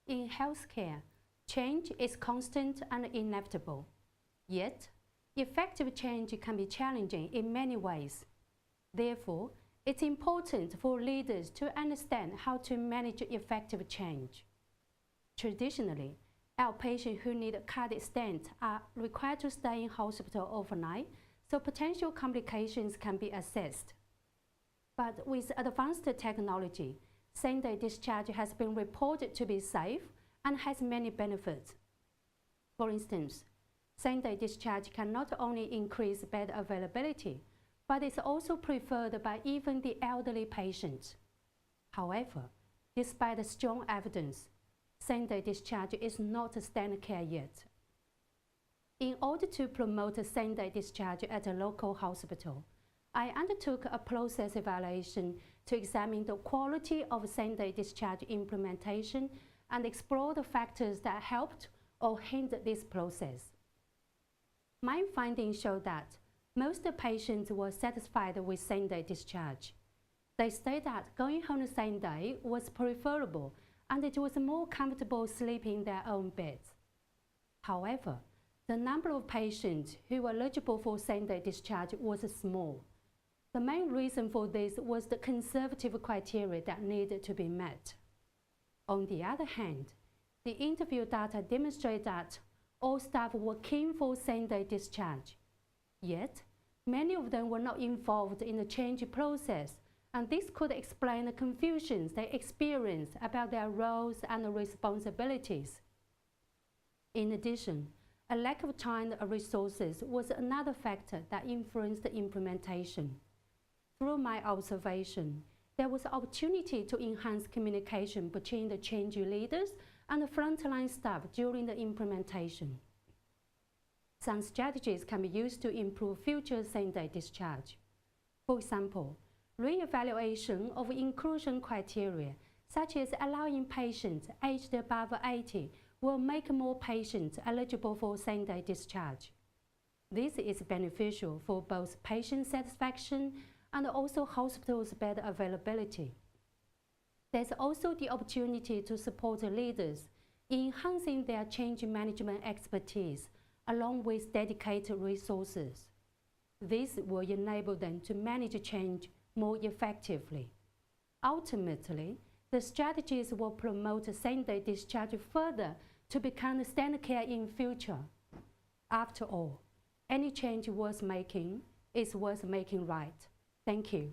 In healthcare, change is constant and inevitable. Yet, effective change can be challenging in many ways. Therefore, it's important for leaders to understand how to manage effective change. Traditionally, outpatients who need a cardiac stent are required to stay in hospital overnight, so potential complications can be assessed. But with advanced technology, same-day discharge has been reported to be safe and has many benefits. For instance, same-day discharge can not only increase bed availability, but is also preferred by even the elderly patients. However, despite the strong evidence, same-day discharge is not standard care yet. In order to promote same-day discharge at a local hospital, I undertook a process evaluation to examine the quality of same-day discharge implementation and explore the factors that helped or hindered this process. My findings show that most patients were satisfied with same-day discharge. They said that going home the same day was preferable and it was more comfortable sleeping in their own beds. However, the number of patients who were eligible for same-day discharge was small. The main reason for this was the conservative criteria that needed to be met. On the other hand, the interview data demonstrate that all staff were keen for same-day discharge. Yet, many of them were not involved in the change process, and this could explain the confusions they experienced about their roles and responsibilities. In addition, a lack of time and resources was another factor that influenced the implementation. Through my observation, there was opportunity to enhance communication between the change leaders and the frontline staff during the implementation. Some strategies can be used to improve future same-day discharge. For example, re-evaluation of inclusion criteria, such as allowing patients aged above 80, will make more patients eligible for same-day discharge. This is beneficial for both patient satisfaction and also hospitals' bed availability. There's also the opportunity to support leaders in enhancing their change management expertise along with dedicated resources. This will enable them to manage change more effectively. Ultimately, the strategies will promote same-day discharge further to become standard care in future. After all, any change worth making is worth making right. Thank you.